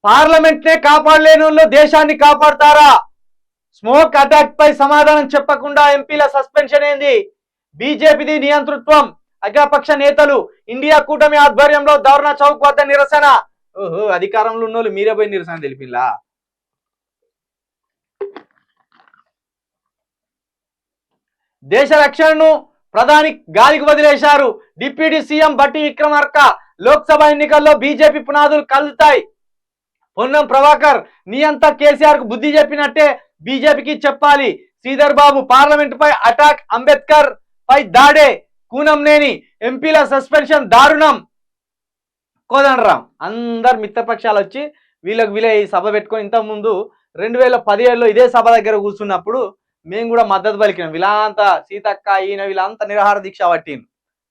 Parliament నే కాపాడలేని వాళ్ళు దేశాన్ని కాపాడతారా? స్మోక్ అటాక్ పై సమాధానం చెప్పకుండా ఎంపీల సస్పెన్షన్ ఏంది? బీజేపీది నియంతృత్వం, అఖిలపక్ష నేతలు ఇండియా కూటమి ఆధ్వర్యంలో ధర్నా చౌక్ వద్ద నిరసన. ఓహో, అధికారంలో ఉన్న వాళ్ళు మీరే పోయి నిరసన తెలిపిల్లా? దేశ రక్షణను ప్రధాని గాలికి వదిలేశారు. డిప్యూటీ సీఎం బట్టి విక్రమార్క లోక్సభ ఎన్నికల్లో బీజేపీ పునాదులు కలుతాయి. పొన్నం ప్రభాకర్ నియంత కేసీఆర్ కు బుద్ధి చెప్పినట్టే బీజేపీకి చెప్పాలి. శ్రీధర్ బాబు పార్లమెంట్ పై అటాక్, అంబేద్కర్ పై దాడే, కూనంనేని ఎంపీల సస్పెన్షన్ దారుణం. కోదండరాం అందరు మిత్రపక్షాలు వచ్చి వీళ్ళే ఈ సభ పెట్టుకొని ఇంతకు ముందు 2017లో ఇదే సభ దగ్గర కూర్చున్నప్పుడు మేము కూడా మద్దతు పలికినాం. వీళ్ళంతా సీతక్క ఈయన వీళ్ళంతా నిరాహార దీక్ష పట్టింది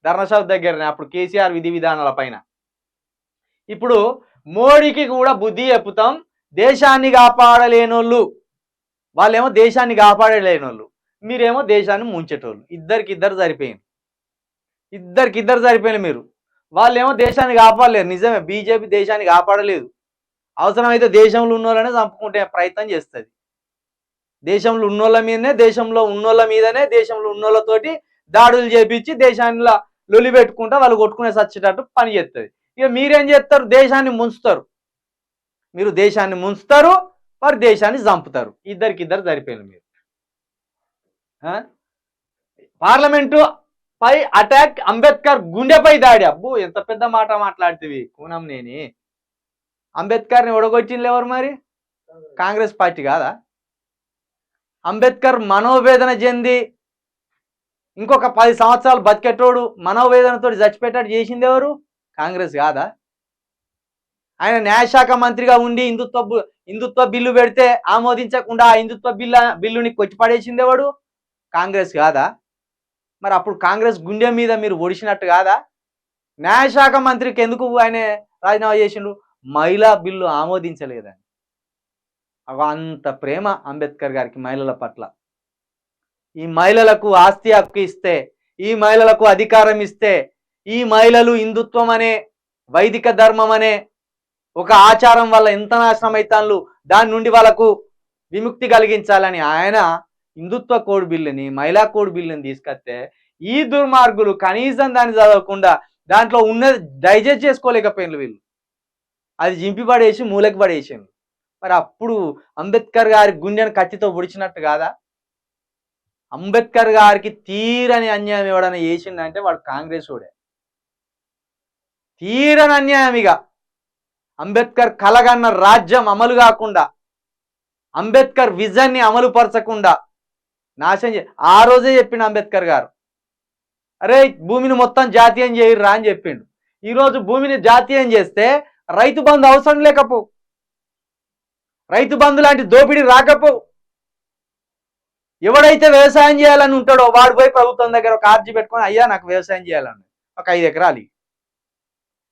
ధర్మసభ దగ్గరనే, అప్పుడు కేసీఆర్ విధి విధానాల పైన. ఇప్పుడు మోడీకి కూడా బుద్ధి చెప్పుతాం. దేశాన్ని కాపాడలేనోళ్ళు వాళ్ళేమో దేశాన్ని కాపాడలేనోళ్ళు, మీరేమో దేశాన్ని ముంచేటోళ్ళు. ఇద్దరికిద్దరు సరిపోయిన మీరు. వాళ్ళేమో దేశాన్ని కాపాడలేరు. నిజమే, బీజేపీ దేశాన్ని కాపాడలేదు. అవసరమైతే దేశంలో ఉన్నోళ్ళనే చంపుకుంటే ప్రయత్నం చేస్తుంది. దేశంలో ఉన్నోళ్ళ మీదనే, దేశంలో ఉన్నోళ్ళతోటి దాడులు చేపించి దేశాన్ని లొలి పెట్టుకుంటా వాళ్ళు కొట్టుకునే సచ్చేటట్టు పని చేస్తుంది. ఇక మీరేం చేస్తారు? దేశాన్ని ముంచుతారు. మీరు దేశాన్ని ముంచుతారు, వారు దేశాన్ని చంపుతారు. ఇద్దరికిద్దరు సరిపోయిన మీరు. పార్లమెంటు పై అటాక్, అంబేద్కర్ గుండెపై దాడి. అబ్బో, ఎంత పెద్ద మాట మాట్లాడుతీవి కూనంనేని. అంబేద్కర్ని ఒడగొట్టింది ఎవరు మరి? కాంగ్రెస్ పార్టీ కాదా? అంబేద్కర్ మనోవేదన చెంది ఇంకొక 10 సంవత్సరాలు బతికెట్టోడు మనోవేదనతో చచ్చిపెట్టాడు చేసింది ఎవరు? కాంగ్రెస్ కాదా? ఆయన న్యాయశాఖ మంత్రిగా ఉండి హిందుత్వ బిల్లు పెడితే ఆమోదించకుండా ఆ హిందుత్వ బిల్లుని కొట్టిపడేసింది ఎవడు? కాంగ్రెస్ కాదా? మరి అప్పుడు కాంగ్రెస్ గుండె మీద మీరు ఒడిసినట్టు కాదా? న్యాయశాఖ మంత్రికి ఎందుకు ఆయన రాజీనామా చేసిండు? మహిళా బిల్లు ఆమోదించలేదని. అంత ప్రేమ అంబేద్కర్ గారికి మహిళల పట్ల. ఈ మహిళలకు ఆస్తి హక్కు ఇస్తే, ఈ మహిళలకు అధికారం ఇస్తే, ఈ మహిళలు హిందుత్వం అనే వైదిక ధర్మం అనే ఒక ఆచారం వల్ల ఎంత నాశనం అవుతాను, దాని నుండి వాళ్ళకు విముక్తి కలిగించాలని ఆయన హిందుత్వ కోడ్ బిల్లుని, మహిళా కోడ్ బిల్లుని తీసుకొస్తే ఈ దుర్మార్గులు కనీసం దాన్ని చదవకుండా దాంట్లో ఉన్నది డైజెస్ట్ చేసుకోలేకపోయిన వీళ్ళు. అది జింపి పడేసి మూలకి పడేసింది. మరి అప్పుడు అంబేద్కర్ గారి గుండెను కత్తితో పొడిచినట్టు కాదా? అంబేద్కర్ గారికి తీరని అన్యాయం ఎవడన్నా చేసిందంటే వాడు కాంగ్రెస్ వాడే. తీరని అన్యాయం. ఇక అంబేద్కర్ కలగన్న రాజ్యం అమలు కాకుండా, అంబేద్కర్ విజన్ని అమలు పరచకుండా నాశనం ఆ రోజే చెప్పిండు అంబేద్కర్ గారు, అరే భూమిని మొత్తం జాతీయం చేయర్రా అని చెప్పిండు. ఈరోజు భూమిని జాతీయం చేస్తే రైతు బంధు అవసరం లేకపో, రైతు బంధు లాంటి దోపిడీ రాకపో. ఎవడైతే వ్యవసాయం చేయాలని ఉంటాడో వాడు పోయి ప్రభుత్వం దగ్గర ఒక అర్జీ పెట్టుకొని, అయ్యా నాకు వ్యవసాయం చేయాలని, ఒక 5 ఎకరాలు.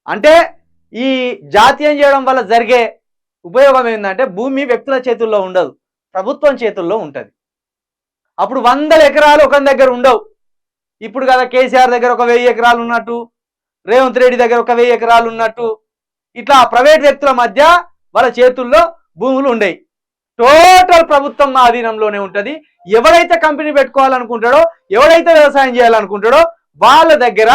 అంటే ఈ జాతీయం చేయడం వల్ల జరిగే ఉపయోగం ఏంటంటే భూమి వ్యక్తుల చేతుల్లో ఉండదు, ప్రభుత్వం చేతుల్లో ఉంటుంది. అప్పుడు 100 ఎకరాలు ఒక దగ్గర ఉండవు. ఇప్పుడు కదా కేసీఆర్ దగ్గర ఒక 1000 ఎకరాలు ఉన్నట్టు, రేవంత్ రెడ్డి దగ్గర ఒక 1000 ఎకరాలు ఉన్నట్టు, ఇట్లా ప్రైవేట్ వ్యక్తుల మధ్య వాళ్ళ చేతుల్లో భూములు ఉండేవి. టోటల్ ప్రభుత్వం ఆధీనంలోనే ఉంటుంది. ఎవరైతే కంపెనీ పెట్టుకోవాలనుకుంటాడో, ఎవరైతే వ్యవసాయం చేయాలనుకుంటాడో వాళ్ళ దగ్గర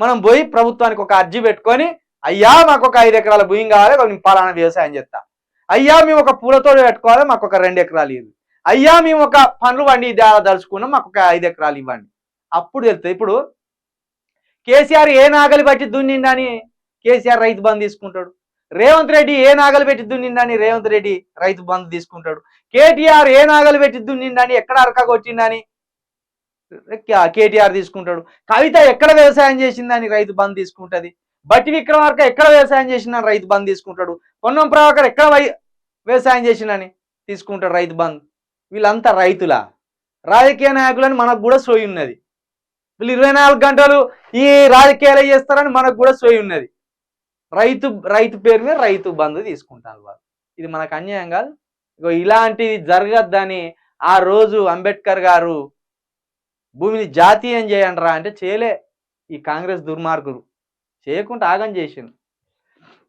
మనం పోయి ప్రభుత్వానికి ఒక అర్జీ పెట్టుకొని, అయ్యా మాకు ఒక 5 ఎకరాల భూమి కావాలి, నేను పలానా వ్యవసాయం చేస్తా. అయ్యా మేము ఒక పూలతోట పెట్టుకోవాలి, మాకు ఒక 2 ఎకరాలు ఇవ్వండి. అయ్యా మేము ఒక పండ్లు వండి దలుచుకున్నాం, మాకు ఒక 5 ఎకరాలు ఇవ్వండి. అప్పుడు వెళ్తాయి. ఇప్పుడు కేసీఆర్ ఏ నాగలి బట్టి దున్నిండని కేసీఆర్ రైతు బంధు తీసుకుంటాడు. రేవంత్ రెడ్డి ఏ నాగలి పెట్టి దున్నిండని రేవంత్ రెడ్డి రైతు బంధు తీసుకుంటాడు. కేటీఆర్ ఏ నాగలి పెట్టి దున్నిండని, ఎక్కడ అరక కొట్టిండని కేటీఆర్ తీసుకుంటాడు. కవిత ఎక్కడ వ్యవసాయం చేసిందని రైతు బంధు తీసుకుంటుంది. బట్టి విక్రమార్క ఎక్కడ వ్యవసాయం చేసిందని రైతు బంధు తీసుకుంటాడు. పొన్నం ప్రభాకర్ ఎక్కడ వ్యవసాయం చేసిందని తీసుకుంటాడు రైతు బంధు. వీళ్ళంతా రైతుల రాజకీయ నాయకులని మనకు కూడా సోయి ఉన్నది. వీళ్ళు 24 గంటలు ఈ రాజకీయాలు చేస్తారని మనకు కూడా సోయి ఉన్నది. రైతు పేరు మీద రైతు బంధు తీసుకుంటారు వాళ్ళు. ఇది మనకు అన్యాయం కాదు. ఇలాంటిది జరగద్దని ఆ రోజు అంబేద్కర్ గారు భూమిని జాతీయం చేయండి రా అంటే చేయలే. ఈ కాంగ్రెస్ దుర్మార్గులు చేయకుండా ఆగం చేసింది.